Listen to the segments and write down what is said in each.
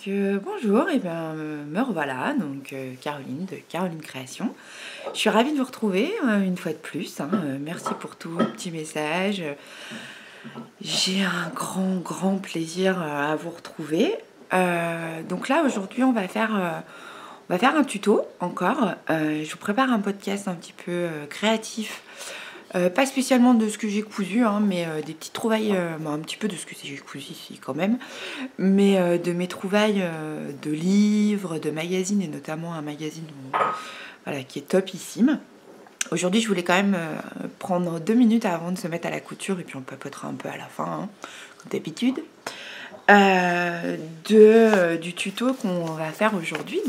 Bonjour, et bien me revoilà, Caroline de Caroline Création. Je suis ravie de vous retrouver une fois de plus. Merci pour tous vos petits messages. J'ai un grand plaisir à vous retrouver. Donc là aujourd'hui on va faire un tuto encore. Je vous prépare un podcast un petit peu créatif. Pas spécialement de ce que j'ai cousu, mais des petites trouvailles, un petit peu de ce que j'ai cousu ici quand même, mais de mes trouvailles de livres, de magazines, et notamment un magazine voilà, qui est topissime. Aujourd'hui, je voulais quand même prendre 2 minutes avant de se mettre à la couture, et puis on papotera un peu à la fin, comme d'habitude, du tuto qu'on va faire aujourd'hui.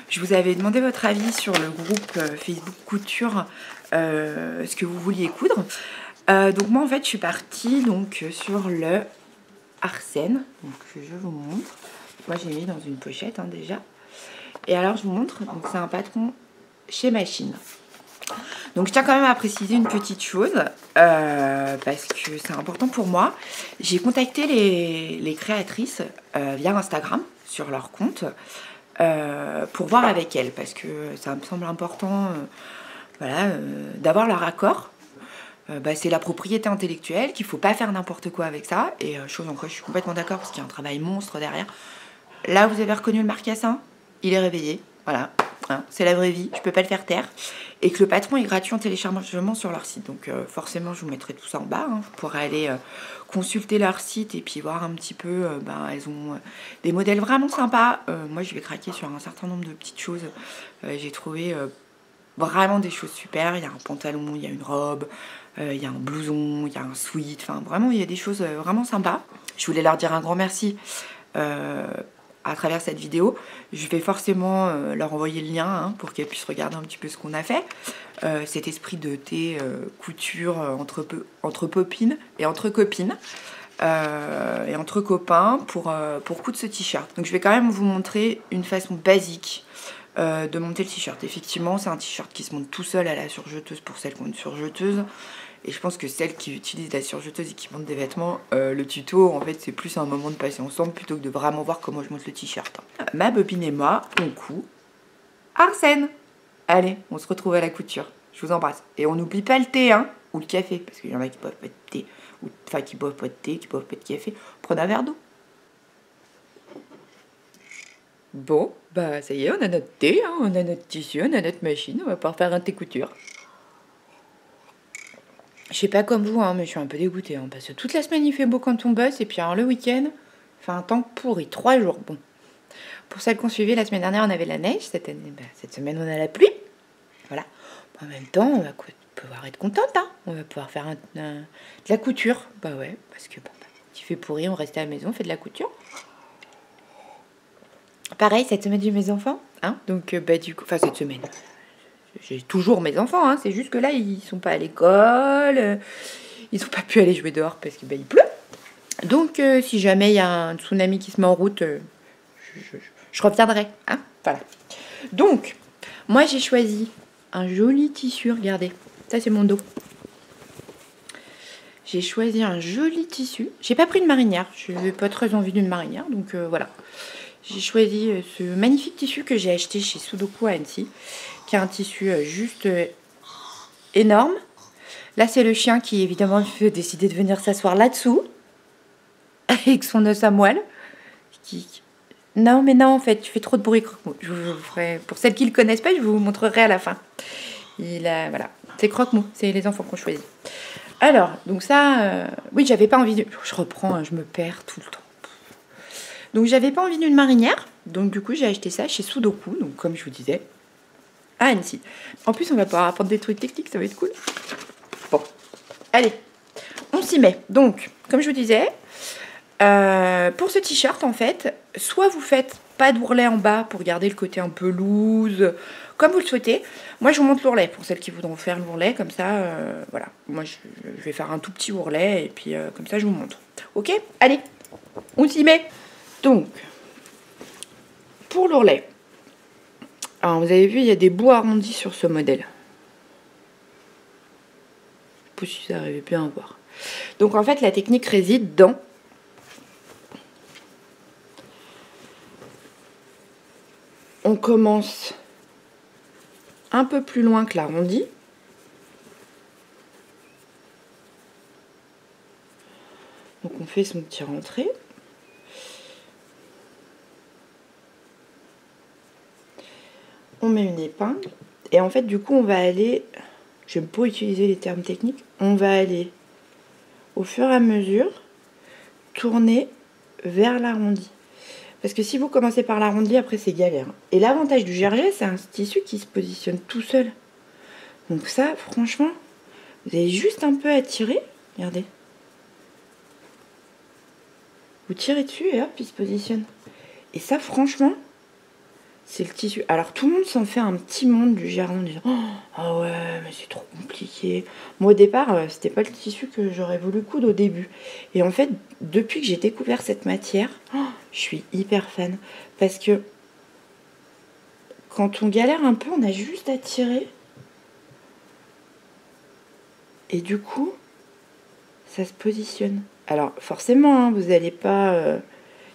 Je vous avais demandé votre avis sur le groupe Facebook Couture, ce que vous vouliez coudre. Donc moi en fait je suis partie sur le Arsène. Donc je vous montre. Moi j'ai mis dans une pochette déjà. Et alors je vous montre. Donc c'est un patron chez Machine. Donc je tiens quand même à préciser une petite chose parce que c'est important pour moi. J'ai contacté les créatrices via Instagram sur leur compte pour voir avec elles, parce que ça me semble important d'avoir leur accord. C'est la propriété intellectuelle, qu'il ne faut pas faire n'importe quoi avec ça, et chose en quoi je suis complètement d'accord, parce qu'il y a un travail monstre derrière. Là vous avez reconnu le marcassin, il est réveillé, voilà, c'est la vraie vie, je peux pas le faire taire, et que le patron est gratuit en téléchargement sur leur site. Donc forcément je vous mettrai tout ça en bas, vous pourrez aller consulter leur site et puis voir un petit peu. Elles ont des modèles vraiment sympas. Moi je vais craquer sur un certain nombre de petites choses. J'ai trouvé vraiment des choses super. Il y a un pantalon, il y a une robe, il y a un blouson, il y a un sweat, enfin vraiment il y a des choses vraiment sympas. Je voulais leur dire un grand merci à travers cette vidéo. Je vais forcément leur envoyer le lien pour qu'elles puissent regarder un petit peu ce qu'on a fait. Cet esprit de thé couture entre popines et entre copines et entre copains pour coudre ce t-shirt. Donc je vais quand même vous montrer une façon basique de monter le t-shirt. Effectivement c'est un t-shirt qui se monte tout seul à la surjeteuse pour celles qui ont une surjeteuse. Et je pense que celles qui utilisent la surjeteuse et qui montent des vêtements, le tuto, en fait, c'est plus un moment de passer ensemble plutôt que de vraiment voir comment je monte le t-shirt. Ma bobine et moi, on coud Arsène. Allez, on se retrouve à la couture. Je vous embrasse. Et on n'oublie pas le thé, ou le café, parce qu'il y en a qui boivent pas de thé, enfin qui boivent pas de thé, qui boivent pas de café. Prenez un verre d'eau. Bon, ça y est, on a notre thé, on a notre tissu, on a notre machine, on va pouvoir faire un thé couture. Je sais pas comme vous, mais je suis un peu dégoûtée, parce que toute la semaine il fait beau quand on bosse, et puis alors le week-end, fait un temps pourri, 3 jours. Bon, pour celles qu'on suivait, la semaine dernière on avait la neige, cette semaine on a la pluie. Voilà. En même temps, on va pouvoir être contente, on va pouvoir faire de la couture. Bah ouais, parce que il fait pourri, on reste à la maison, on fait de la couture. Pareil, cette semaine j'ai mes enfants, donc du coup, cette semaine. J'ai toujours mes enfants, c'est juste que là, ils sont pas à l'école, ils n'ont pas pu aller jouer dehors parce qu'il pleut. Donc, si jamais il y a un tsunami qui se met en route, je reviendrai, voilà. Donc, moi, j'ai choisi un joli tissu, regardez, ça c'est mon dos. J'ai choisi un joli tissu. J'ai pas pris de marinière, je n'avais pas très envie d'une marinière, donc voilà. J'ai choisi ce magnifique tissu que j'ai acheté chez Sudoku à Annecy, qui est un tissu juste énorme. Là, c'est le chien qui, évidemment, a décidé de venir s'asseoir là-dessous, avec son os à moelle. Non, mais non, en fait, tu fais trop de bruit, Croque-Mou. Je vous ferai... Pour celles qui ne le connaissent pas, je vous montrerai à la fin. Voilà, c'est Croque-Mou, c'est les enfants qu'on choisit. Alors, donc ça, oui, j'avais pas envie de... Je reprends, je me perds tout le temps. Donc j'avais pas envie d'une marinière, donc du coup j'ai acheté ça chez Sudoku, donc comme je vous disais, à Annecy. En plus on va pouvoir apprendre des trucs techniques, ça va être cool. Bon, allez, on s'y met. Donc, comme je vous disais, pour ce t-shirt en fait, soit vous faites pas d'ourlet en bas pour garder le côté un peu loose, comme vous le souhaitez. Moi je vous montre l'ourlet, pour celles qui voudront faire l'ourlet, comme ça, voilà. Moi je vais faire un tout petit ourlet, et puis comme ça je vous montre. Ok, allez, on s'y met. Donc, pour l'ourlet, alors vous avez vu, il y a des bouts arrondis sur ce modèle. Je ne sais pas si ça arrivait bien à voir. Donc en fait, la technique réside dans on commence un peu plus loin que l'arrondi. Donc on fait son petit rentré. On met une épingle. Et en fait, du coup, on va aller... J'aime pas utiliser les termes techniques. On va aller, au fur et à mesure, tourner vers l'arrondi. Parce que si vous commencez par l'arrondi, après, c'est galère. Et l'avantage du gerger, c'est un tissu qui se positionne tout seul. Donc ça, franchement, vous avez juste un peu à tirer. Regardez. Vous tirez dessus et hop, il se positionne. Et ça, franchement... C'est le tissu. Alors, tout le monde s'en fait un petit monde du gerger en disant oh, ah ouais, mais c'est trop compliqué. Moi, au départ, c'était pas le tissu que j'aurais voulu coudre au début. Et en fait, depuis que j'ai découvert cette matière, je suis hyper fan. Parce que quand on galère un peu, on a juste à tirer. Et du coup, ça se positionne. Alors, forcément, hein, vous n'allez pas...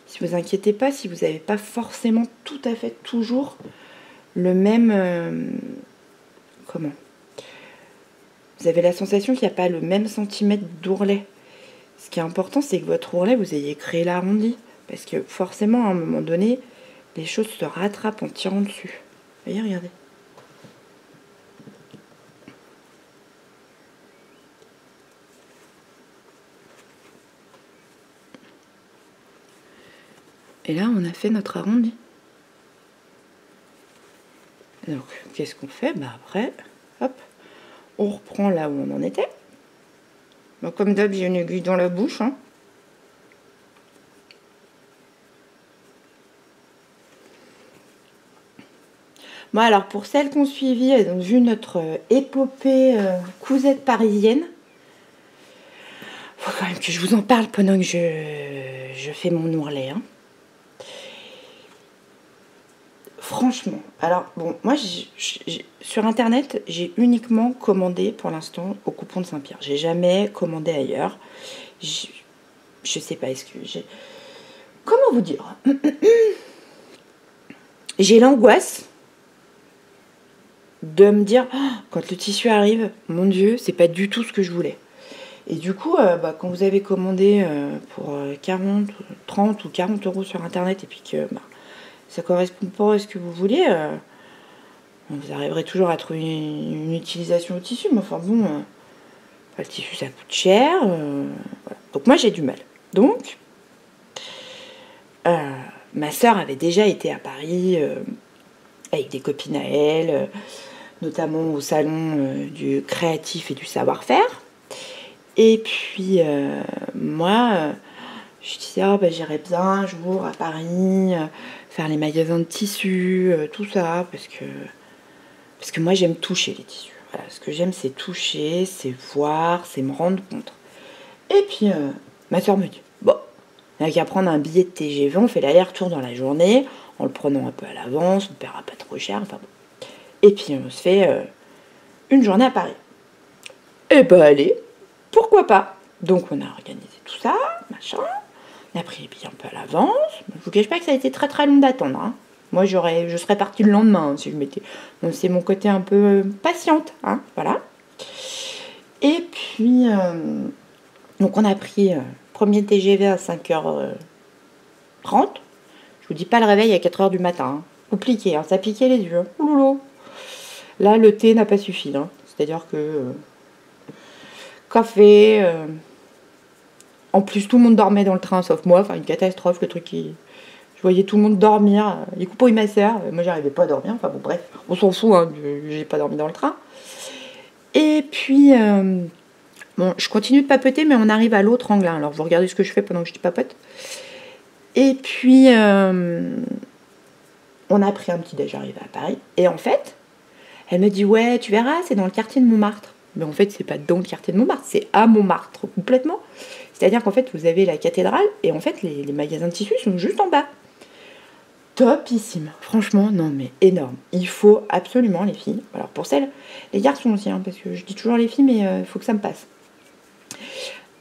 si vous inquiétez pas, si vous n'avez pas forcément tout à fait toujours le même... comment ? Vous avez la sensation qu'il n'y a pas le même centimètre d'ourlet. Ce qui est important, c'est que votre ourlet, vous ayez créé l'arrondi. Parce que forcément, à un moment donné, les choses se rattrapent en tirant dessus. Vous voyez, regardez. Et là, on a fait notre arrondi. Donc, qu'est-ce qu'on fait? Bah après, hop, on reprend là où on en était. Donc, comme d'hab, j'ai une aiguille dans la bouche. Hein. Bon, alors, pour celles qui ont suivi, elles ont vu notre épopée cousette parisienne. Faut quand même que je vous en parle pendant que je fais mon ourlet. Hein. Franchement, alors bon, moi sur internet, j'ai uniquement commandé pour l'instant au coupon de Saint-Pierre. J'ai jamais commandé ailleurs. Je sais pas, est-ce que j'ai. Comment vous dire? J'ai l'angoisse de me dire, oh, quand le tissu arrive, mon Dieu, c'est pas du tout ce que je voulais. Et du coup, quand vous avez commandé pour 40, 30 ou 40 euros sur internet et puis que ça correspond pas à ce que vous voulez, vous arriverez toujours à trouver une utilisation au tissu, mais enfin bon, le tissu ça coûte cher, voilà. Donc moi j'ai du mal. Donc, ma soeur avait déjà été à Paris avec des copines à elle, notamment au salon du créatif et du savoir-faire. Et puis moi, je disais, j'irais bien un jour à Paris, faire les magasins de tissus, tout ça, parce que moi j'aime toucher les tissus. Voilà, ce que j'aime c'est toucher, c'est voir, c'est me rendre compte. Et puis ma soeur me dit, bon, on n'a qu'à prendre un billet de TGV, on fait l'aller-retour dans la journée, en le prenant un peu à l'avance, on ne paiera pas trop cher, enfin bon. Et puis on se fait une journée à Paris. Et ben allez, pourquoi pas? Donc on a organisé tout ça, machin. On a pris les billets un peu à l'avance. Je vous cache pas que ça a été très très long d'attendre. Hein. Moi je serais partie le lendemain hein, si je m'étais. Donc c'est mon côté un peu patiente, hein, voilà. Et puis donc on a pris premier TGV à 5h30. Je vous dis pas le réveil à 4h du matin. Hein. Compliqué, hein, ça piquait les yeux. Ouloulou. Là le thé n'a pas suffi. Hein. C'est-à-dire que café. En plus, tout le monde dormait dans le train, sauf moi. Enfin, une catastrophe, le truc qui... Je voyais tout le monde dormir. Les coupons et ma sœur. Moi, j'arrivais pas à dormir. Enfin, bon, bref. On s'en fout, hein. J'ai pas dormi dans le train. Et puis... bon, je continue de papoter, mais on arrive à l'autre angle. Hein. Alors, vous regardez ce que je fais pendant que je papote. Et puis... on a pris un petit déj arrivé à Paris. Et en fait, elle me dit, ouais, tu verras, c'est dans le quartier de Montmartre. Mais en fait, c'est pas dans le quartier de Montmartre. C'est à Montmartre, complètement. C'est-à-dire qu'en fait, vous avez la cathédrale et en fait, les magasins de tissus sont juste en bas. Topissime. Franchement, non mais énorme. Il faut absolument, les filles. Alors pour celles, les garçons aussi, hein, parce que je dis toujours les filles, mais il faut que ça me passe.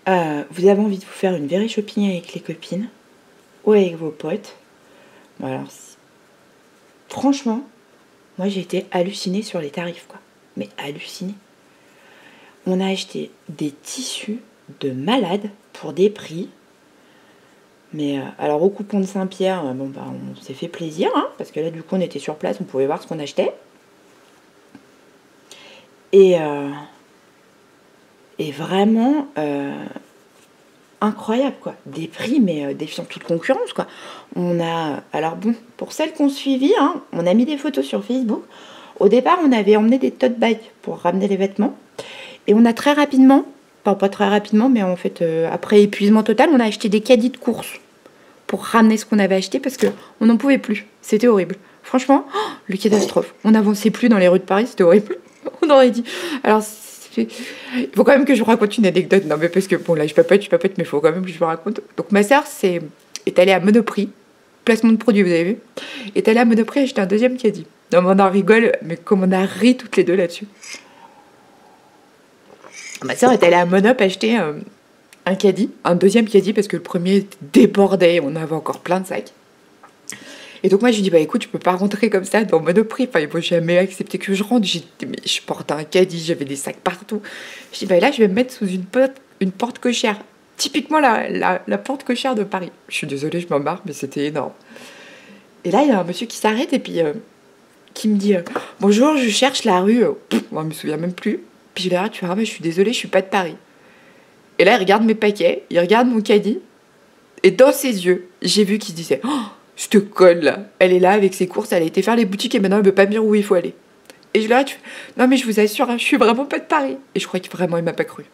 Vous avez envie de vous faire une very shopping avec les copines ou avec vos potes. Bon, alors, franchement, moi j'ai été hallucinée sur les tarifs, quoi. Mais hallucinée. On a acheté des tissus de malade pour des prix. Mais alors au coupon de Saint-Pierre, bon bah on s'est fait plaisir, hein, parce que là du coup on était sur place, on pouvait voir ce qu'on achetait. Et vraiment incroyable, quoi. Des prix, mais défiant toute concurrence, quoi. On a, alors bon, pour celles qu'on suivi, hein, on a mis des photos sur Facebook. Au départ, on avait emmené des tote bags pour ramener les vêtements. Et on a très rapidement, enfin pas très rapidement, mais en fait, après épuisement total, on a acheté des caddies de course pour ramener ce qu'on avait acheté parce qu'on n'en pouvait plus. C'était horrible. Franchement, oh, le catastrophe. On n'avançait plus dans les rues de Paris, c'était horrible. On aurait dit. Alors, il faut quand même que je vous raconte une anecdote. Non, mais parce que, bon, là, je papote, mais il faut quand même que je vous raconte. Donc, ma sœur est allée à Monoprix, placement de produit, vous avez vu, est allée à Monoprix acheter un deuxième caddie. Non, mais on en rigole, mais comme on a ri toutes les deux là-dessus. Ma sœur est allée à Monop acheter un caddie, un deuxième caddie, parce que le premier débordait, on avait encore plein de sacs. Et donc moi je lui dis bah écoute, tu peux pas rentrer comme ça dans Monoprix, enfin il faut jamais accepter que je rentre. Mais je portais un caddie, j'avais des sacs partout. Je dis bah là je vais me mettre sous une porte cochère, typiquement la porte cochère de Paris. Je suis désolée, je m'en marre, mais c'était énorme. Et là il y a un monsieur qui s'arrête et puis qui me dit bonjour, je cherche la rue, moi je me souviens même plus. Puis je lui dis tu vois, mais je suis désolée, je suis pas de Paris. Et là il regarde mes paquets, il regarde mon caddie, et dans ses yeux j'ai vu qu'il se disait oh, cette conne là, elle est là avec ses courses, elle a été faire les boutiques et maintenant elle veut pas me dire où il faut aller. Et je lui ai dit, non mais je vous assure, hein, je suis vraiment pas de Paris. Et je crois qu'il vraiment il m'a pas cru.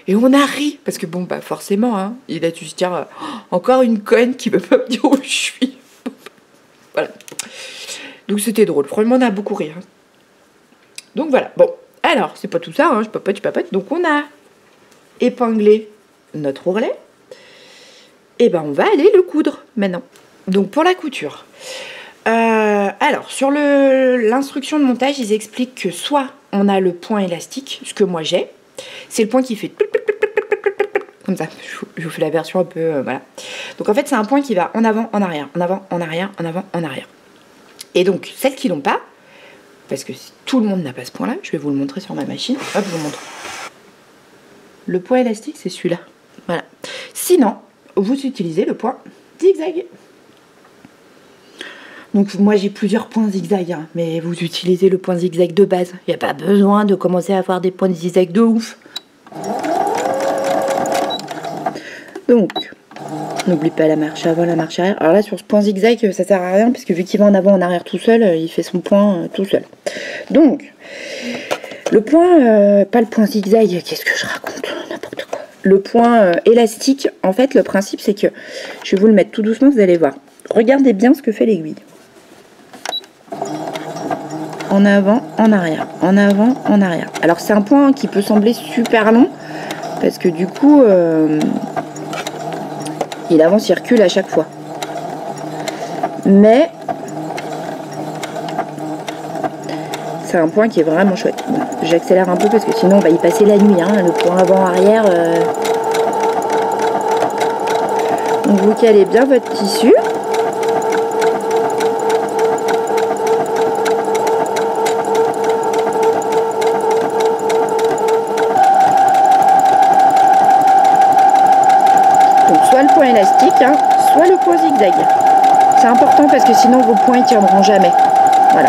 Et on a ri, parce que bon bah forcément, hein, il a dû se dire, oh, encore une conne qui veut pas me dire où je suis. Voilà. Donc c'était drôle, franchement on a beaucoup ri. Hein. Donc voilà, bon, alors c'est pas tout ça, hein, je papote. Donc on a épinglé notre ourlet. Et ben on va aller le coudre maintenant. Donc pour la couture, alors sur l'instruction de montage, ils expliquent que soit on a le point élastique, ce que moi j'ai, c'est le point qui fait comme ça, je vous fais la version un peu, voilà. Donc en fait c'est un point qui va en avant, en arrière, en avant, en arrière, en avant, en arrière. Et donc celles qui l'ont pas, parce que tout le monde n'a pas ce point là, je vais vous le montrer sur ma machine, hop je vous montre. Le point élastique c'est celui-là, voilà. Sinon, vous utilisez le point zigzag. Donc moi j'ai plusieurs points zigzag, hein, mais vous utilisez le point zigzag de base. Il n'y a pas besoin de commencer à avoir des points zigzag de ouf. Donc, n'oublie pas la marche avant, la marche arrière. Alors là sur ce point zigzag ça sert à rien, parce que vu qu'il va en avant, en arrière tout seul, il fait son point tout seul. Donc, le point, pas le point zigzag, qu'est-ce que je raconte? N'importe quoi. Le point élastique, en fait le principe c'est que, je vais vous le mettre tout doucement, vous allez voir. Regardez bien ce que fait l'aiguille. En avant, en arrière, en avant, en arrière. Alors c'est un point qui peut sembler super long, parce que du coup, il avance, il recule à chaque fois. Mais, c'est un point qui est vraiment chouette. Bon, j'accélère un peu parce que sinon on va y passer la nuit, hein, le point avant-arrière. Donc vous calez bien votre tissu. Soit le point élastique, hein, soit le point zigzag. C'est important parce que sinon vos points ne tiendront jamais. Voilà.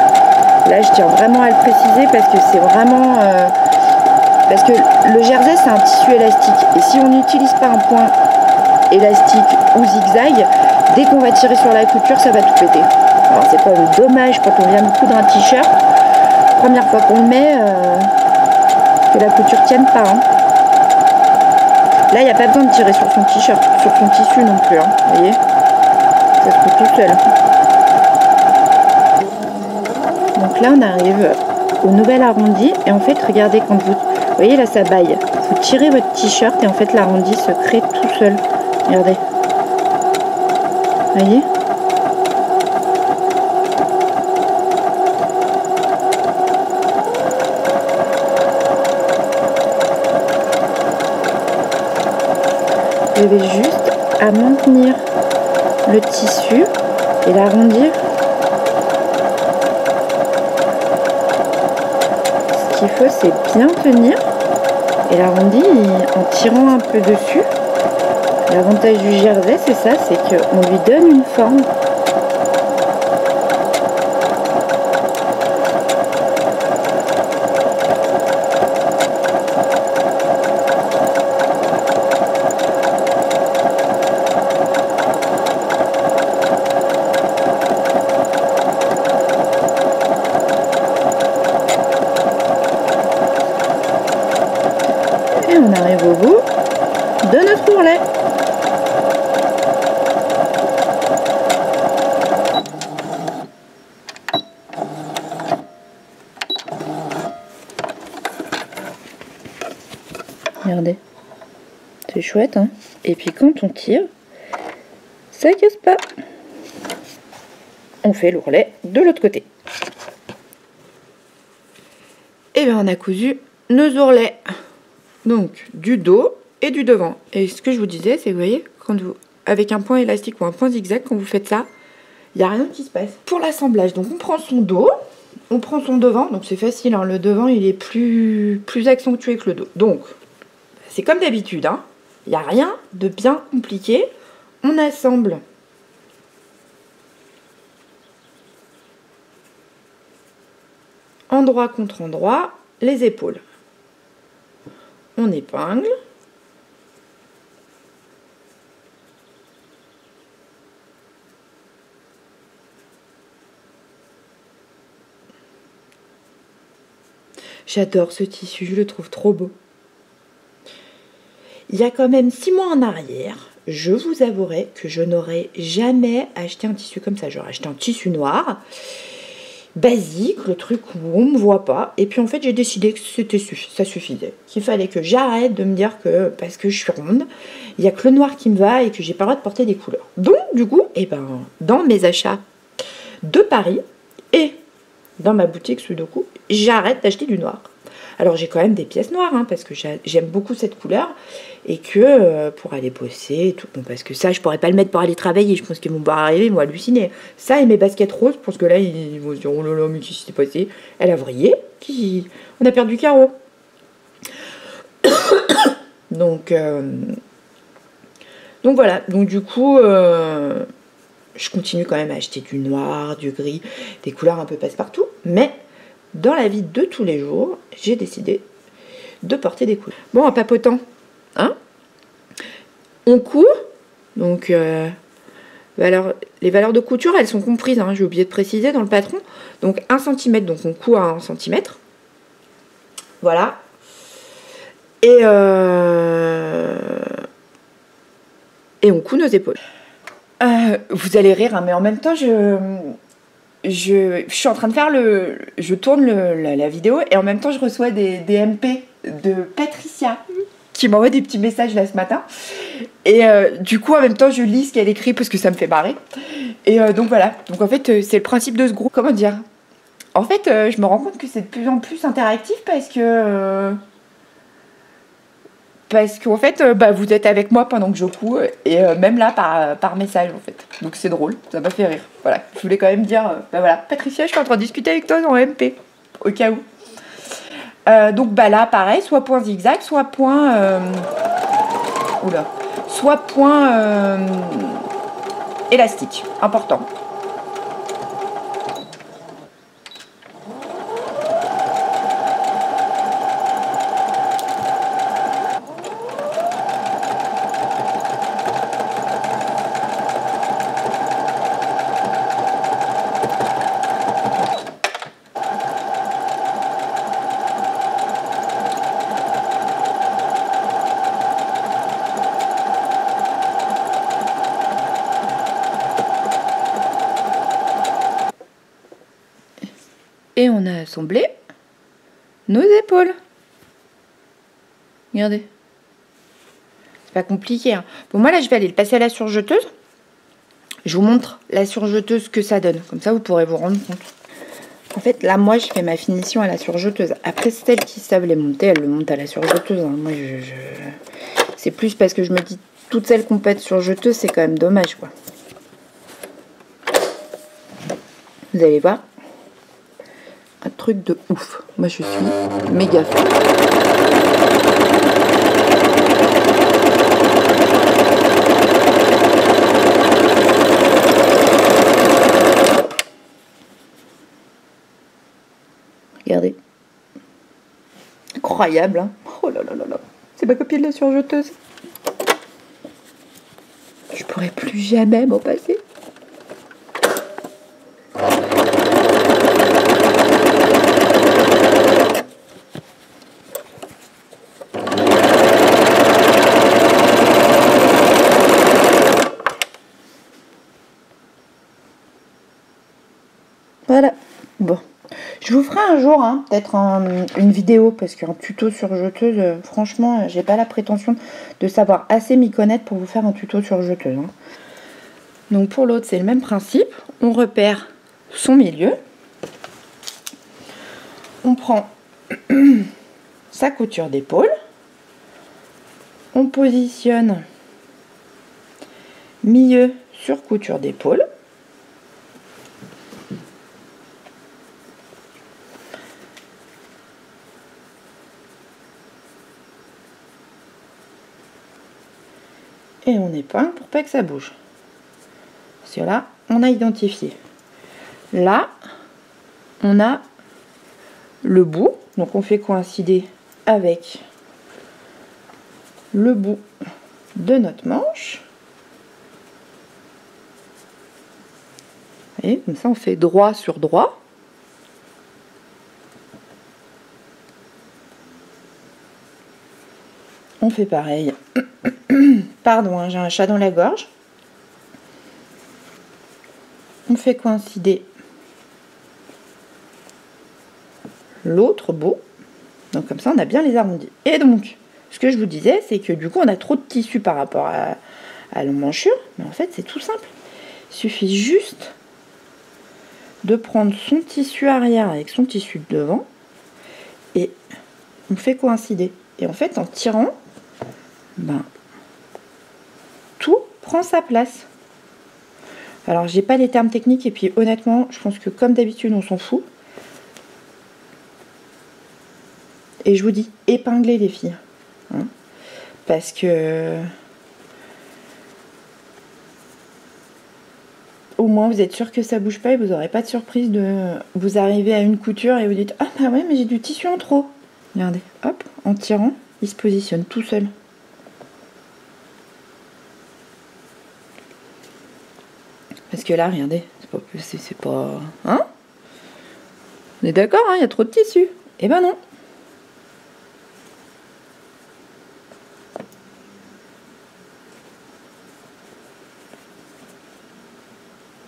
Là je tiens vraiment à le préciser parce que c'est vraiment... parce que le jersey c'est un tissu élastique. Et si on n'utilise pas un point élastique ou zigzag, dès qu'on va tirer sur la couture ça va tout péter. Alors c'est pas dommage quand on vient de coudre un t-shirt, première fois qu'on le met, que la couture tienne pas. Hein. Là, il n'y a pas besoin de tirer sur son t-shirt, sur son tissu non plus, hein, vous voyez. Ça se fait tout seul. Donc là, on arrive au nouvel arrondi. Et en fait, regardez, quand vous voyez là, ça baille. Vous tirez votre t-shirt et en fait, l'arrondi se crée tout seul. Regardez. Vous voyez ? Vous avez juste à maintenir le tissu et l'arrondir qu'il faut, c'est bien tenir. Et l'arrondi, en tirant un peu dessus, l'avantage du jersey, c'est ça, c'est qu'on lui donne une forme. Et on arrive au bout de notre ourlet. Regardez, c'est chouette, hein. Et puis quand on tire, ça casse pas. On fait l'ourlet de l'autre côté. Et bien on a cousu nos ourlets. Donc du dos et du devant. Et ce que je vous disais, c'est que vous voyez, quand vous, avec un point élastique ou un point zigzag, quand vous faites ça, il n'y a rien qui se passe. Pour l'assemblage, donc on prend son dos, on prend son devant, donc c'est facile, hein, le devant il est plus accentué que le dos. Donc c'est comme d'habitude, hein, il n'y a rien de bien compliqué. On assemble endroit contre endroit les épaules. On épingle. J'adore ce tissu, je le trouve trop beau. Il y a quand même 6 mois en arrière, je vous avouerai que je n'aurais jamais acheté un tissu comme ça. J'aurais acheté un tissu noir, basique, le truc où on ne me voit pas. Et puis en fait, j'ai décidé que ça suffisait. Qu'il fallait que j'arrête de me dire que parce que je suis ronde, il n'y a que le noir qui me va et que j'ai pas le droit de porter des couleurs. Donc du coup, eh ben, dans mes achats de Paris et dans ma boutique Sudoku, j'arrête d'acheter du noir. Alors j'ai quand même des pièces noires, hein, parce que j'aime beaucoup cette couleur, et que pour aller bosser et tout, bon, parce que ça je pourrais pas le mettre pour aller travailler, je pense qu'ils vont pas arriver, ils vont halluciner. Ça et mes baskets roses, parce que là ils vont se dire oh là là, mais qu'est-ce qui s'est passé? Elle a vrillé, on a perdu carreau. Donc voilà, donc du coup je continue quand même à acheter du noir, du gris, des couleurs un peu passe-partout, mais dans la vie de tous les jours, j'ai décidé de porter des couleurs. Bon, en papotant, hein, on coud. Donc, les valeurs de couture, elles sont comprises, hein, j'ai oublié de préciser dans le patron. Donc, 1 cm, donc on coud à 1 cm. Voilà. Et on coud nos épaules. Vous allez rire, hein, mais en même temps, je suis en train de faire je tourne la vidéo et en même temps je reçois des MP de Patricia qui m'envoie des petits messages là ce matin et du coup en même temps je lis ce qu'elle écrit parce que ça me fait marrer et donc voilà, donc en fait c'est le principe de ce groupe, comment dire, en fait je me rends compte que c'est de plus en plus interactif parce qu'en fait, vous êtes avec moi pendant que je couds, et même là, par message, en fait. Donc c'est drôle, ça m'a fait rire. Voilà, je voulais quand même dire, voilà, Patricia, je suis en train de discuter avec toi en MP, au cas où. Donc là, pareil, soit point zigzag, soit point... soit point élastique, important. Et on a assemblé nos épaules. Regardez. C'est pas compliqué, hein. Bon, moi là, je vais aller le passer à la surjeteuse. Je vous montre la surjeteuse que ça donne. Comme ça, vous pourrez vous rendre compte. En fait, là, moi, je fais ma finition à la surjeteuse. Après, celles qui savent les monter, elles le montent à la surjeteuse, hein. Moi, c'est plus parce que je me dis, toutes celles qu'on peut être surjeteuse, c'est quand même dommage, quoi. Vous allez voir. un truc de ouf. Moi, je suis méga fan. Regardez. Incroyable, hein. Oh là là là là. C'est ma copine la surjeteuse. Je pourrais plus jamais m'en passer. Voilà. Bon. Je vous ferai un jour, hein, peut-être une vidéo, parce qu'un tuto sur jeteuse, franchement, j'ai pas la prétention de savoir assez m'y connaître pour vous faire un tuto sur jeteuse. Hein. Donc pour l'autre, c'est le même principe. On repère son milieu. On prend sa couture d'épaule. On positionne milieu sur couture d'épaule. Et on épingle pour pas que ça bouge. Parce que là, on a identifié. Là, on a le bout. Donc on fait coïncider avec le bout de notre manche. Et comme ça, on fait droit sur droit. On fait pareil. Pardon, hein, j'ai un chat dans la gorge. On fait coïncider l'autre bout. Donc comme ça, on a bien les arrondis. Et donc, ce que je vous disais, c'est que du coup, on a trop de tissu par rapport à l'emmanchure. Mais en fait, c'est tout simple. Il suffit juste de prendre son tissu arrière avec son tissu de devant. Et on fait coïncider. Et en fait, en tirant, ben, tout prend sa place. Alors, j'ai pas les termes techniques et puis honnêtement, je pense que comme d'habitude, on s'en fout. Et je vous dis, épinglez les filles. Hein, parce que au moins, vous êtes sûr que ça bouge pas et vous n'aurez pas de surprise de vous arriver à une couture et vous dites « Ah bah ouais, mais j'ai du tissu en trop ». Regardez, hop, en tirant, il se positionne tout seul. Parce que là, regardez, c'est pas... Hein? On est d'accord, hein, il y a trop de tissu. Eh ben non.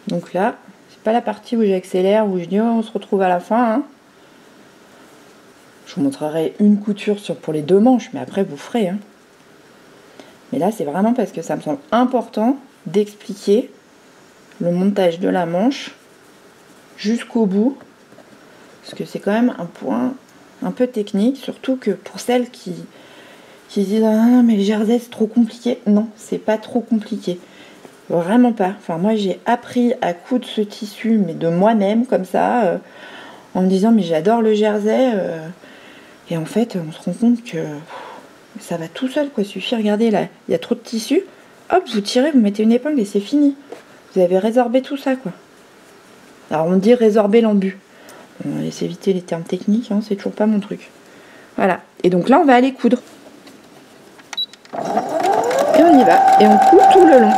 Donc là, c'est pas la partie où j'accélère, où je dis oh, on se retrouve à la fin. Hein. Je vous montrerai une couture pour les deux manches, mais après vous ferez. Hein. Mais là, c'est vraiment parce que ça me semble important d'expliquer le montage de la manche jusqu'au bout. Parce que c'est quand même un point un peu technique, surtout que pour celles qui disent ah mais le jersey c'est trop compliqué. Non, c'est pas trop compliqué. Vraiment pas. Enfin, moi, j'ai appris à coudre ce tissu, mais de moi-même, comme ça, en me disant, mais j'adore le jersey. Et en fait, on se rend compte que ça va tout seul, quoi. Il suffit, regardez, là, il y a trop de tissu. Hop, vous tirez, vous mettez une épingle et c'est fini. Vous avez résorbé tout ça, quoi. Alors, on dit résorber l'embu. On va laisser éviter les termes techniques, hein, c'est toujours pas mon truc. Voilà. Et donc là, on va aller coudre. Et on y va. Et on coud tout le long.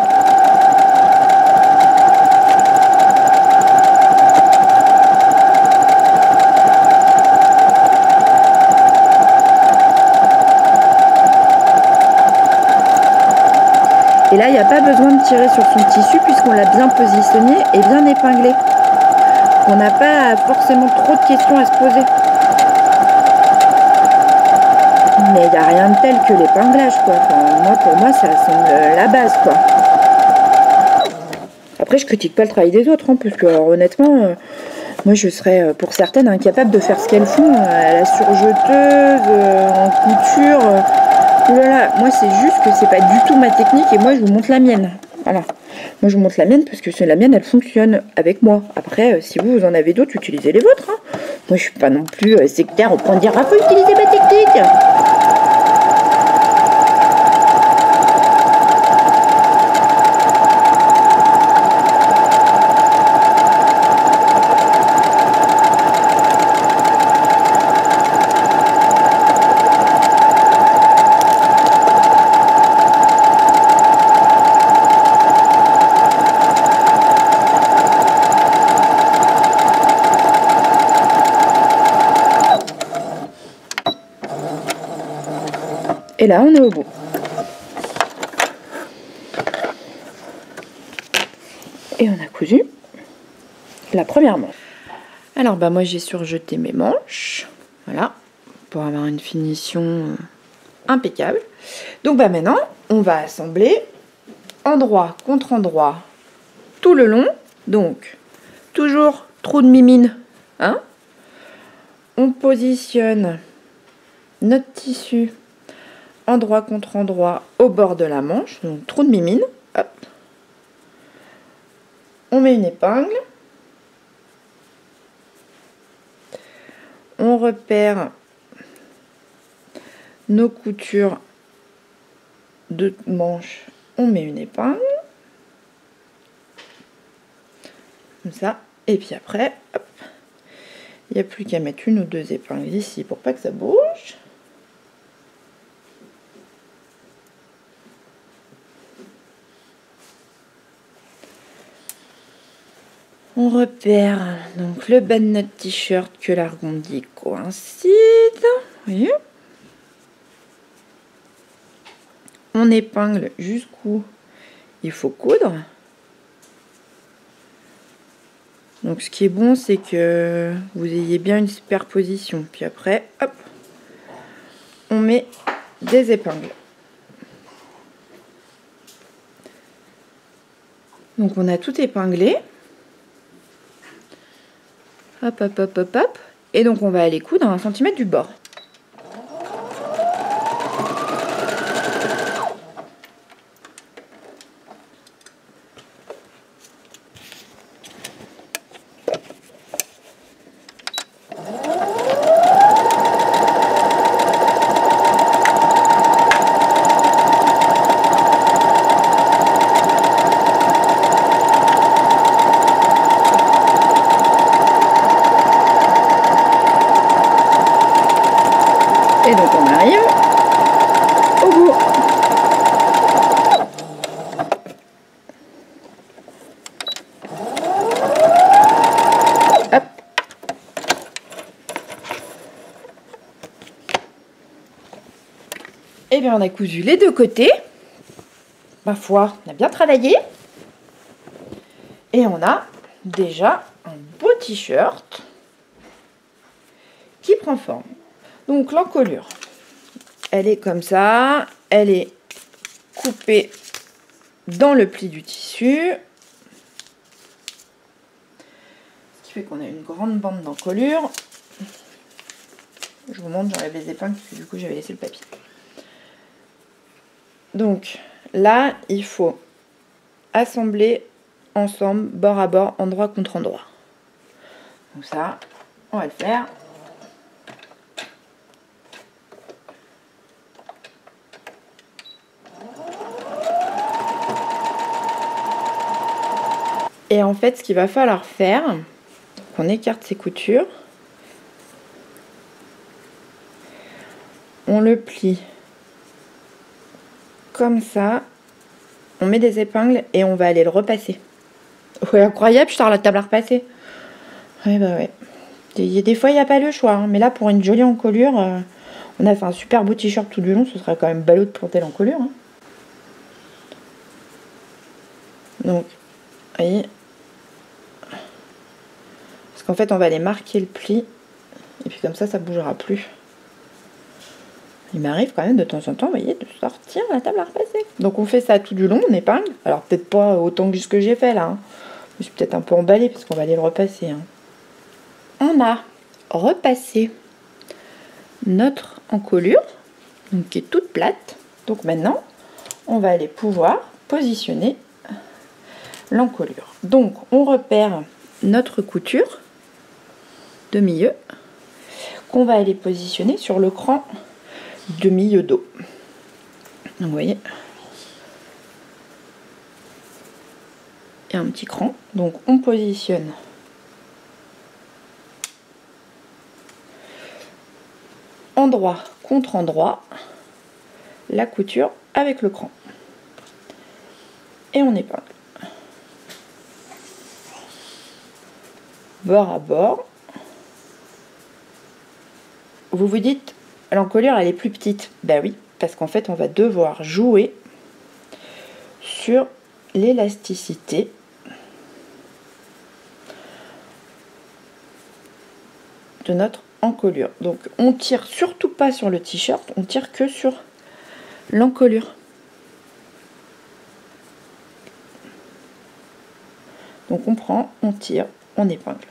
Et là, il n'y a pas besoin de tirer sur son tissu puisqu'on l'a bien positionné et bien épinglé. On n'a pas forcément trop de questions à se poser. Mais il n'y a rien de tel que l'épinglage, quoi. Enfin, pour moi, ça semble la base, quoi. Après, je critique pas le travail des autres, hein, parce que, alors, honnêtement, moi, je serais, pour certaines, incapable de faire ce qu'elles font à la surjeteuse, en couture. Voilà, moi c'est juste que c'est pas du tout ma technique et moi je vous montre la mienne. Voilà. Moi je vous montre la mienne parce que la mienne elle fonctionne avec moi. Après, si vous en avez d'autres, utilisez les vôtres. Hein. Moi, je suis pas non plus sectaire au point de dire « Ah, faut utiliser ma technique !» Et là, on est au bout. Et on a cousu la première manche. Alors, bah, moi, j'ai surjeté mes manches. Voilà. Pour avoir une finition impeccable. Donc, bah, maintenant, on va assembler endroit contre endroit tout le long. Donc, toujours trou de mimine. Hein? On positionne notre tissu endroit contre endroit au bord de la manche, donc trou de mimine, hop. On met une épingle, on repère nos coutures de manche, on met une épingle, comme ça, et puis après, hop, il n'y a plus qu'à mettre une ou deux épingles ici pour pas que ça bouge. On repère donc le bas de notre t-shirt que l'arrondi coïncide. Vous voyez? On épingle jusqu'où il faut coudre. Donc ce qui est bon, c'est que vous ayez bien une superposition. Puis après, hop, on met des épingles. Donc on a tout épinglé. Hop, hop, hop, hop, hop. Et donc on va aller coudre à 1 cm du bord. Et donc on arrive au bout. Hop. Et bien on a cousu les deux côtés. Ma foi, on a bien travaillé. Et on a déjà un beau t-shirt qui prend forme. Donc l'encolure, elle est comme ça, elle est coupée dans le pli du tissu. Ce qui fait qu'on a une grande bande d'encolure. Je vous montre, j'enlève les épingles parce que du coup j'avais laissé le papier. Donc là, il faut assembler ensemble, bord à bord, endroit contre endroit. Donc ça, on va le faire. Et en fait, ce qu'il va falloir faire, on écarte ces coutures, on le plie comme ça, on met des épingles et on va aller le repasser. Ouais, incroyable, je sors la table à repasser. Ouais, bah ouais. Des fois, il n'y a pas le choix, hein. Mais là, pour une jolie encolure, on a fait un super beau t-shirt tout du long, ce serait quand même ballot de planter l'encolure. Hein. Donc, vous voyez. Parce qu'en fait, on va aller marquer le pli. Et puis comme ça ne bougera plus. Il m'arrive quand même de temps en temps, vous voyez, de sortir la table à repasser. Donc on fait ça tout du long, on épingle. Alors peut-être pas autant que ce que j'ai fait là. Hein. Je suis peut-être un peu emballée parce qu'on va aller le repasser. Hein. On a repassé notre encolure, donc qui est toute plate. Donc maintenant, on va aller pouvoir positionner l'encolure. Donc on repère notre couture. de milieu qu'on va aller positionner sur le cran de milieu dos. Donc vous voyez, il y a un petit cran, donc on positionne endroit contre endroit la couture avec le cran et on épingle bord à bord. Vous vous dites, l'encolure elle est plus petite. Ben oui, parce qu'en fait on va devoir jouer sur l'élasticité de notre encolure. Donc on tire surtout pas sur le t-shirt, on tire que sur l'encolure. Donc on prend, on tire, on épingle.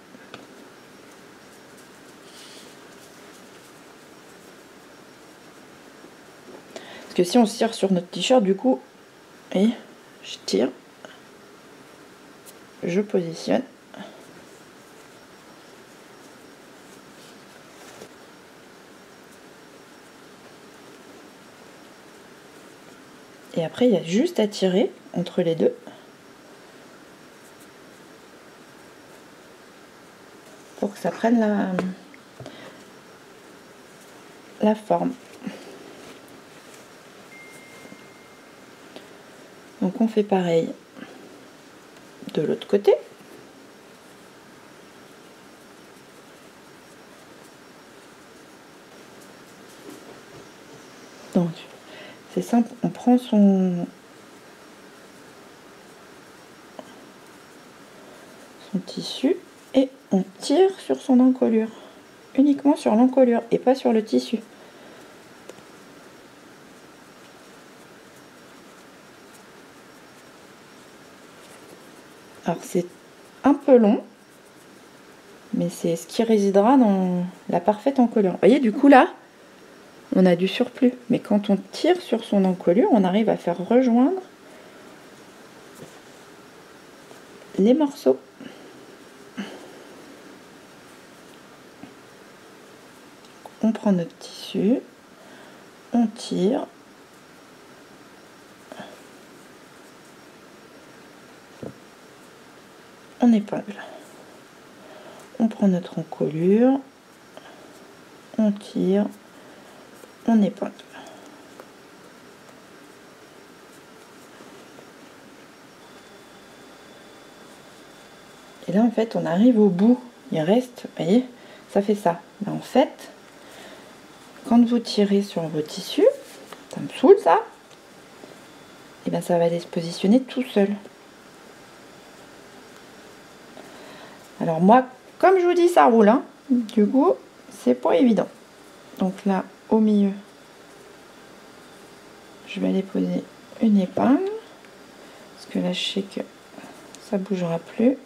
Parce que si on tire sur notre t-shirt, du coup, et je tire, je positionne. Et après, il y a juste à tirer entre les deux pour que ça prenne la forme. Donc on fait pareil de l'autre côté. Donc c'est simple, on prend son tissu et on tire sur son encolure, uniquement sur l'encolure et pas sur le tissu. Alors c'est un peu long, mais c'est ce qui résidera dans la parfaite encolure. Vous voyez, du coup là, on a du surplus. Mais quand on tire sur son encolure, on arrive à faire rejoindre les morceaux. On prend notre tissu, on tire. On épingle. On prend notre encolure, on tire, on épingle. Et là, en fait, on arrive au bout. Il reste, vous voyez, ça fait ça. Mais en fait, quand vous tirez sur vos tissus, ça me saoule ça, et bien ça va aller se positionner tout seul. Alors moi, comme je vous dis, ça roule, hein. Du coup, c'est pas évident. Donc là, au milieu, je vais aller poser une épingle, parce que là, je sais que ça bougera plus.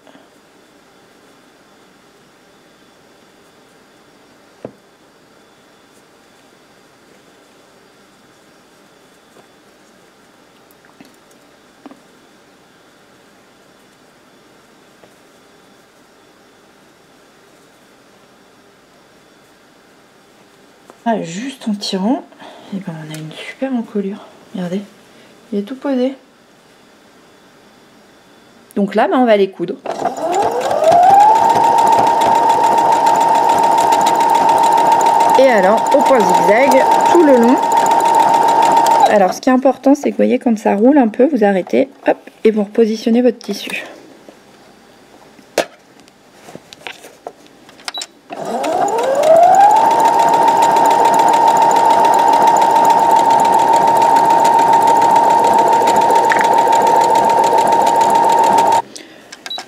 Ah, juste en tirant, et ben on a une super encolure. Regardez, il est tout posé. Donc là, ben, on va les coudre. Et alors, au point zigzag, tout le long. Alors, ce qui est important, c'est que vous voyez, quand ça roule un peu, vous arrêtez, hop, et vous repositionnez votre tissu.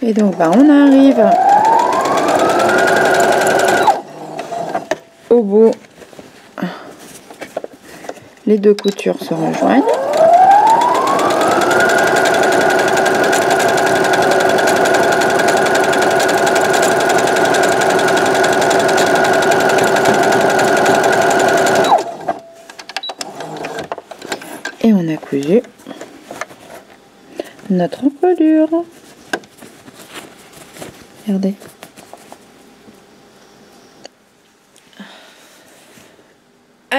Et donc, ben, on arrive au bout. Les deux coutures se rejoignent. Et on a cousu notre encolure. Regardez.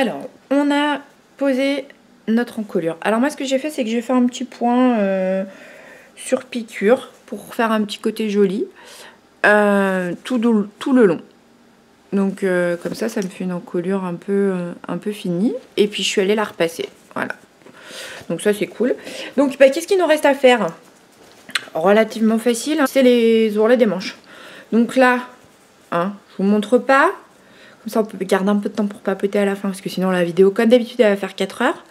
Alors, on a posé notre encolure. Alors moi, ce que j'ai fait, c'est que j'ai fait un petit point sur piqûre pour faire un petit côté joli tout le long. Donc comme ça me fait une encolure un peu finie. Et puis je suis allée la repasser. Voilà. Donc ça c'est cool. Donc qu'est-ce qu'il nous reste à faire? Relativement facile, c'est les ourlets des manches. Donc là, hein, je vous montre pas. Comme ça on peut garder un peu de temps pour papoter à la fin. Parce que sinon la vidéo comme d'habitude elle va faire 4 heures.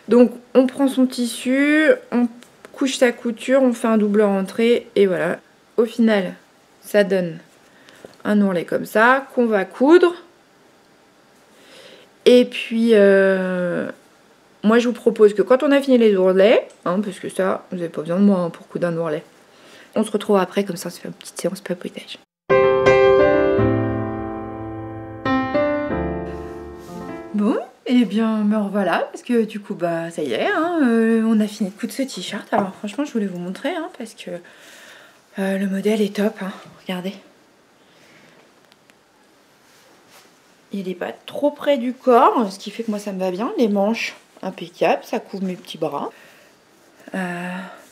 Donc on prend son tissu, on couche sa couture, on fait un double rentrée. Et voilà. Au final, ça donne un ourlet comme ça qu'on va coudre. Et puis moi je vous propose que quand on a fini les ourlets, hein, parce que ça vous n'avez pas besoin de moi hein, pour coudre un ourlet, on se retrouve après, comme ça on se fait une petite séance papotage. Bon, et bien me revoilà, parce que du coup bah ça y est, hein, on a fini de coudre ce t-shirt. Alors franchement je voulais vous montrer hein, parce que le modèle est top, hein. Regardez. Il n'est pas trop près du corps, ce qui fait que moi ça me va bien. Les manches impeccables, ça couvre mes petits bras.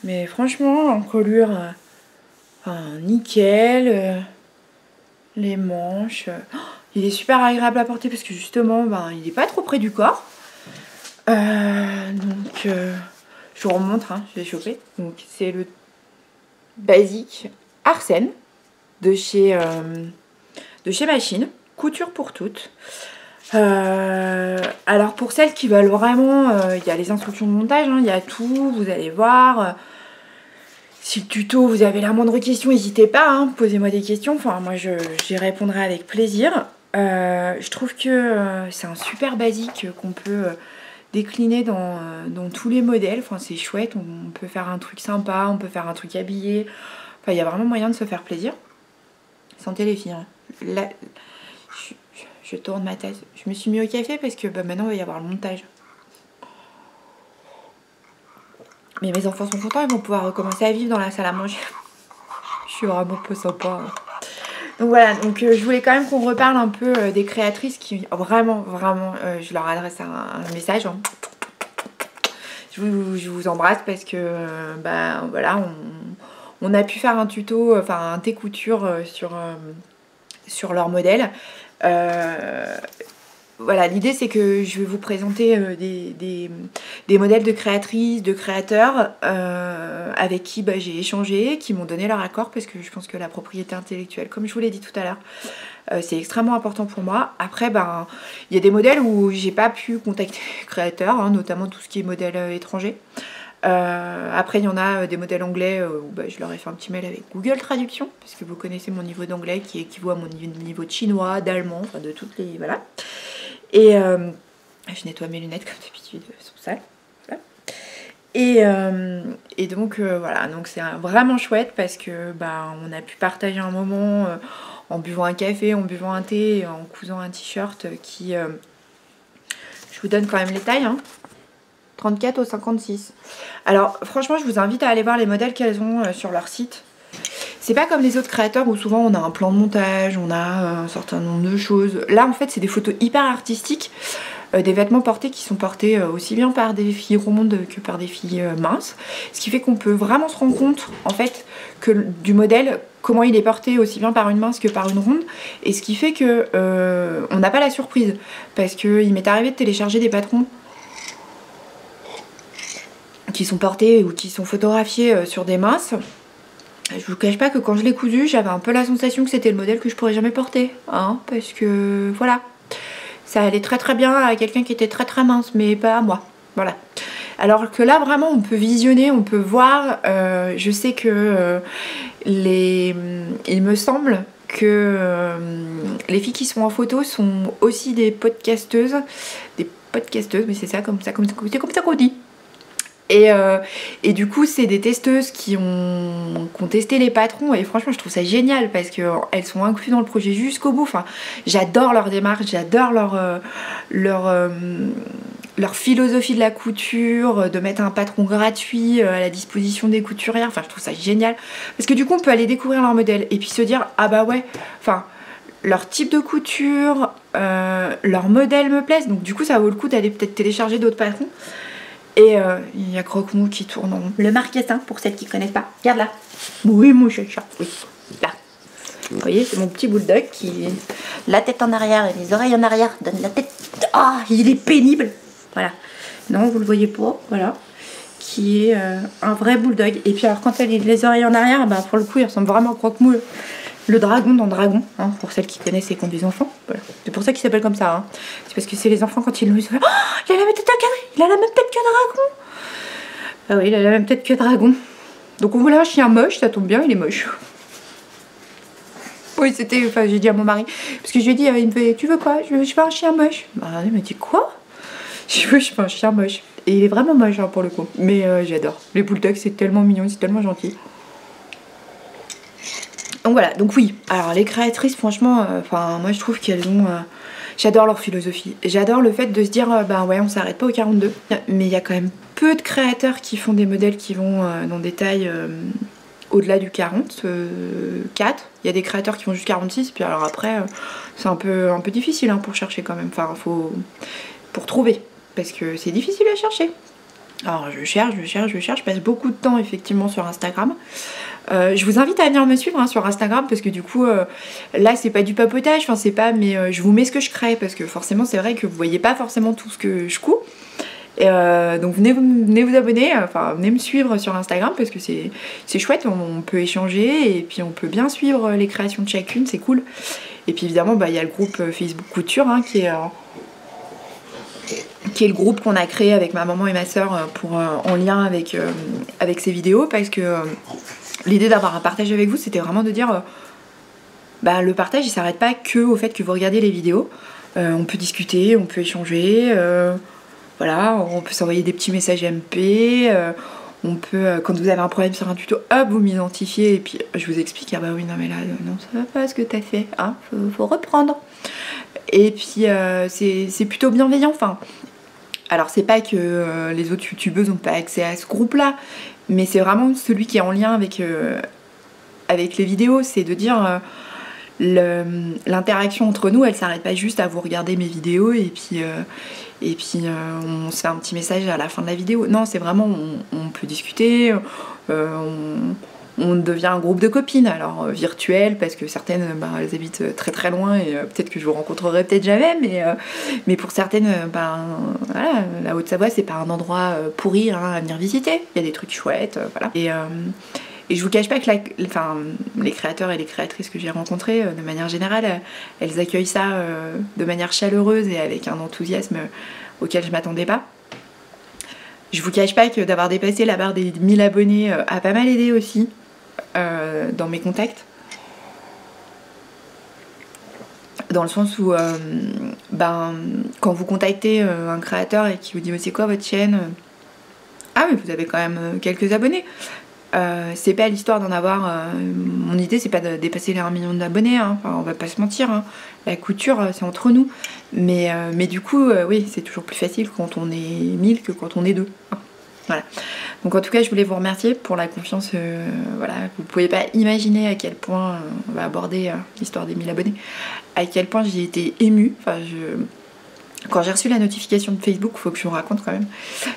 Mais franchement, l'encolure, nickel. Les manches, il est super agréable à porter parce que justement, il n'est pas trop près du corps. Donc, je vous remontre, hein, je l'ai chopé. Donc, c'est le basique Arsène de chez Machine. Couture pour toutes. Alors pour celles qui veulent vraiment, il y a les instructions de montage, hein, il y a tout, vous allez voir. Si le tuto, vous avez la moindre question, n'hésitez pas, hein, posez-moi des questions. Enfin, moi, j'y répondrai avec plaisir. Je trouve que c'est un super basique qu'on peut décliner dans tous les modèles. Enfin, c'est chouette, on peut faire un truc sympa, on peut faire un truc habillé. Enfin, il y a vraiment moyen de se faire plaisir. Santé les filles. Hein. Là, je tourne ma tasse. Je me suis mis au café parce que maintenant il va y avoir le montage. Mais mes enfants sont contents, ils vont pouvoir recommencer à vivre dans la salle à manger. Je suis vraiment peu sympa. Donc voilà, donc je voulais quand même qu'on reparle un peu des créatrices qui vraiment, je leur adresse un message. Hein. Je vous embrasse parce que voilà, on a pu faire un tuto, enfin un thé couture sur leur modèle. Voilà, l'idée c'est que je vais vous présenter des modèles de créatrices, de créateurs avec qui j'ai échangé, qui m'ont donné leur accord parce que je pense que la propriété intellectuelle, comme je vous l'ai dit tout à l'heure, c'est extrêmement important pour moi. Après, il y a des modèles où j'ai pas pu contacter les créateurs, hein, notamment tout ce qui est modèle étranger. Après il y en a des modèles anglais où je leur ai fait un petit mail avec Google Traduction parce que vous connaissez mon niveau d'anglais qui équivaut à mon niveau de chinois, d'allemand, enfin de toutes les... voilà. Et je nettoie mes lunettes comme d'habitude, elles sont sales. Voilà. Et donc voilà, donc c'est vraiment chouette parce que on a pu partager un moment en buvant un café, en buvant un thé, en cousant un t-shirt qui... je vous donne quand même les tailles, hein. 34 au 56. Alors franchement je vous invite à aller voir les modèles qu'elles ont sur leur site. C'est pas comme les autres créateurs où souvent on a un plan de montage, on a un certain nombre de choses. Là en fait c'est des photos hyper artistiques, des vêtements portés qui sont portés aussi bien par des filles rondes que par des filles minces. Ce qui fait qu'on peut vraiment se rendre compte en fait que du modèle, comment il est porté aussi bien par une mince que par une ronde. Et ce qui fait que on n'a pas la surprise. Parce qu'il m'est arrivé de télécharger des patrons qui sont portés ou qui sont photographiés sur des minces. Je vous cache pas que quand je l'ai cousu, j'avais un peu la sensation que c'était le modèle que je pourrais jamais porter, hein, parce que voilà, ça allait très très bien à quelqu'un qui était très très mince, mais pas à moi, voilà. Alors que là vraiment on peut visionner, on peut voir, je sais que il me semble que les filles qui sont en photo sont aussi des podcasteuses, mais c'est ça, comme ça qu'on dit. Et du coup c'est des testeuses qui ont testé les patrons et franchement je trouve ça génial parce qu'elles sont incluses dans le projet jusqu'au bout. Enfin, j'adore leur démarche, j'adore leur philosophie de la couture, de mettre un patron gratuit à la disposition des couturières. Enfin je trouve ça génial parce que du coup on peut aller découvrir leur modèle et puis se dire ah bah ouais, enfin leur type de couture, leur modèle me plaisent. Donc du coup ça vaut le coup d'aller peut-être télécharger d'autres patrons. Et il y a Croque-Mou qui tourne en le marquessin pour celles qui connaissent pas. Regarde là. Oui mon chacha. Oui. Là. Vous voyez, c'est mon petit bulldog qui... La tête en arrière et les oreilles en arrière. Donne la tête... Ah, il est pénible. Voilà. Non, vous le voyez pas. Voilà. Qui est un vrai bulldog. Et puis alors quand elle a les oreilles en arrière, bah, pour le coup il ressemble vraiment à Croque-Mou, le dragon dans Dragon, hein, pour celles qui connaissent et qui ont des enfants. Voilà. C'est pour ça qu'il s'appelle comme ça. Hein. C'est parce que c'est les enfants quand ils le disent. Oh, il a la même tête que il a la même tête que Dragon. Ah oui, il a la même tête que Dragon. Donc on voulait un chien moche, ça tombe bien, il est moche. Oui, c'était... Enfin, j'ai dit à mon mari, parce que je lui ai dit, il me fait, tu veux quoi? Je veux un chien moche. Bah, il m'a dit, quoi? Je veux un chien moche. Et il est vraiment moche, hein, pour le coup. Mais j'adore. Les bulldogs, c'est tellement mignon, c'est tellement gentil. Donc voilà, donc oui. Alors, les créatrices, franchement, moi, je trouve qu'elles ont... J'adore leur philosophie. J'adore le fait de se dire, bah ouais, on s'arrête pas au 42. Mais il y a quand même peu de créateurs qui font des modèles qui vont dans des tailles... au-delà du 44, il y a des créateurs qui font juste 46, puis alors après c'est un peu difficile hein, pour chercher quand même, enfin pour trouver, parce que c'est difficile à chercher. Alors je cherche, je passe beaucoup de temps effectivement sur Instagram. Je vous invite à venir me suivre hein, sur Instagram parce que du coup là c'est pas du papotage, enfin c'est pas, mais je vous mets ce que je crée parce que forcément c'est vrai que vous voyez pas forcément tout ce que je couds. Donc venez vous abonner, enfin venez me suivre sur Instagram parce que c'est chouette, on peut échanger et puis on peut bien suivre les créations de chacune, c'est cool. Et puis évidemment bah, y a le groupe Facebook Couture hein, qui est le groupe qu'on a créé avec ma maman et ma soeur en lien avec ces vidéos parce que l'idée d'avoir un partage avec vous c'était vraiment de dire bah, le partage il s'arrête pas que au fait que vous regardez les vidéos, on peut discuter, on peut échanger. Voilà, on peut s'envoyer des petits messages MP, on peut, quand vous avez un problème sur un tuto, hop, vous m'identifiez et puis je vous explique, ah bah oui, non mais là, non, ça va pas ce que t'as fait, hein, faut reprendre. Et puis c'est plutôt bienveillant, enfin, alors c'est pas que les autres youtubeuses n'ont pas accès à ce groupe-là, mais c'est vraiment celui qui est en lien avec les vidéos, c'est de dire... l'interaction entre nous elle s'arrête pas juste à vous regarder mes vidéos et puis on se fait un petit message à la fin de la vidéo. Non, c'est vraiment on peut discuter, on devient un groupe de copines, alors virtuel parce que certaines bah, elles habitent très très loin et peut-être que je vous rencontrerai peut-être jamais, mais pour certaines voilà, la Haute-Savoie c'est pas un endroit pourri hein, à venir visiter, il y a des trucs chouettes, voilà. Et je vous cache pas que les créateurs et les créatrices que j'ai rencontrés, de manière générale, elles accueillent ça de manière chaleureuse et avec un enthousiasme auquel je m'attendais pas. Je vous cache pas que d'avoir dépassé la barre des 1000 abonnés a pas mal aidé aussi dans mes contacts. Dans le sens où, quand vous contactez un créateur et qu'il vous dit « c'est quoi votre chaîne ?» Ah mais vous avez quand même quelques abonnés. C'est pas l'histoire d'en avoir mon idée c'est pas de dépasser les 1 million d'abonnés hein. Enfin, on va pas se mentir hein. La couture c'est entre nous mais du coup oui c'est toujours plus facile quand on est 1000 que quand on est 2 hein. Voilà, donc en tout cas je voulais vous remercier pour la confiance, voilà, vous pouvez pas imaginer à quel point on va aborder l'histoire des 1000 abonnés, à quel point j'ai été émue, enfin quand j'ai reçu la notification de Facebook, faut que je vous raconte quand même,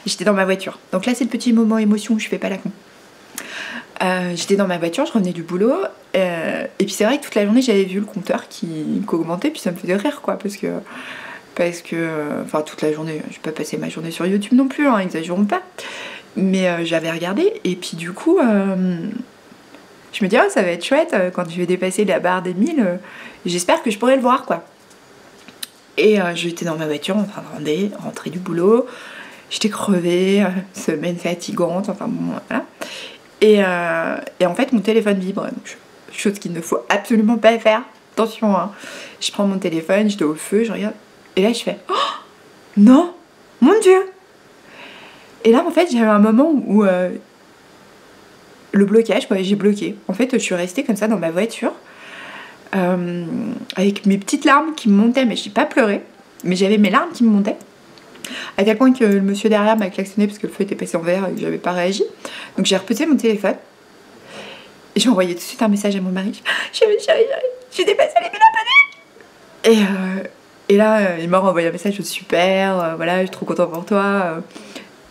j'étais dans ma voiture, donc là c'est le petit moment émotion où je fais pas la con. J'étais dans ma voiture, je revenais du boulot et puis c'est vrai que toute la journée j'avais vu le compteur qui augmentait puis ça me faisait rire quoi parce que enfin toute la journée, je vais pas passer ma journée sur YouTube non plus, hein, exagérons pas, mais j'avais regardé et puis du coup je me dis oh ça va être chouette quand je vais dépasser la barre des 1000, j'espère que je pourrai le voir quoi. Et j'étais dans ma voiture en train de rentrer du boulot, j'étais crevée, semaine fatigante, enfin bon voilà. Et en fait mon téléphone vibre, donc, chose qu'il ne faut absolument pas faire, attention hein. Je prends mon téléphone, j'étais au feu, je regarde, et là je fais oh non, mon Dieu. Et là en fait j'avais un moment où le blocage, ouais, j'ai bloqué. En fait je suis restée comme ça dans ma voiture avec mes petites larmes qui me montaient, mais je n'ai pas pleuré, mais j'avais mes larmes qui me montaient. À tel point que le monsieur derrière m'a klaxonné parce que le feu était passé en vert et que j'avais pas réagi. Donc j'ai repoussé mon téléphone et j'ai envoyé tout de suite un message à mon mari. J'ai dépassé les 1000 abonnés. Et là, il m'a renvoyé un message super, voilà, je suis trop content pour toi.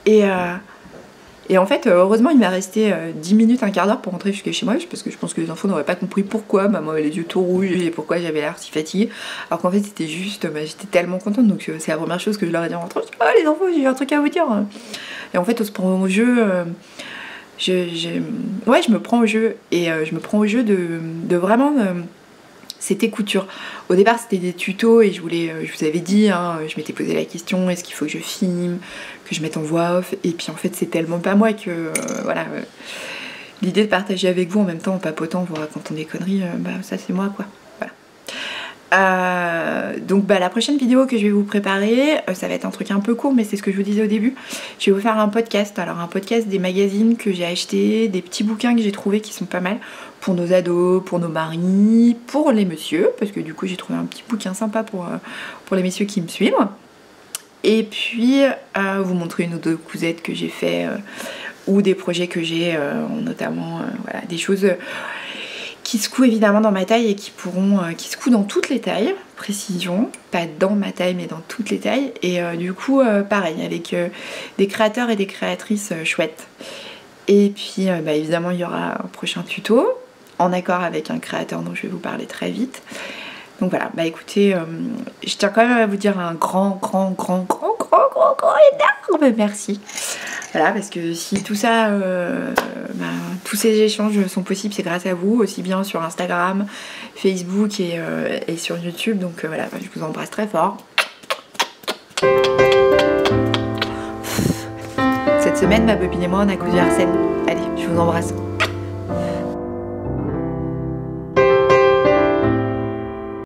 Et en fait, heureusement, il m'a resté 10 minutes, un quart d'heure pour rentrer jusqu'à chez moi, parce que je pense que les enfants n'auraient pas compris pourquoi maman avait les yeux tout rouges et pourquoi j'avais l'air si fatiguée. Alors qu'en fait, c'était juste, j'étais tellement contente, donc c'est la première chose que je leur ai dit en rentrant. Je dis, oh les enfants, j'ai un truc à vous dire. Et en fait, on se prend au jeu. Ouais, je me prends au jeu. Et je me prends au jeu de vraiment. C'était couture. Au départ, c'était des tutos et je vous avais dit, hein, je m'étais posé la question, est-ce qu'il faut que je filme, que je mette en voix off? Et puis en fait, c'est tellement pas moi que, voilà, l'idée de partager avec vous en même temps, en papotant, vous racontant des conneries, bah ça c'est moi, quoi. Donc la prochaine vidéo que je vais vous préparer, ça va être un truc un peu court, mais c'est ce que je vous disais au début. Je vais vous faire un podcast. Alors un podcast des magazines que j'ai achetés, des petits bouquins que j'ai trouvés qui sont pas mal pour nos ados, pour nos maris, pour les messieurs, parce que du coup j'ai trouvé un petit bouquin sympa pour les messieurs qui me suivent. Et puis vous montrer une ou deux cousettes que j'ai fait ou des projets que j'ai, notamment voilà, des choses qui secouent évidemment dans ma taille et qui secouent dans toutes les tailles, précision, pas dans ma taille mais dans toutes les tailles. Et du coup pareil, avec des créateurs et des créatrices chouettes. Et puis évidemment il y aura un prochain tuto en accord avec un créateur dont je vais vous parler très vite. Donc voilà, écoutez, je tiens quand même à vous dire un grand énorme merci. Voilà, parce que si tout ça, tous ces échanges sont possibles, c'est grâce à vous, aussi bien sur Instagram, Facebook et sur YouTube. Donc voilà, je vous embrasse très fort. Cette semaine, ma copine et moi, on a cousu Arsène. Allez, je vous embrasse.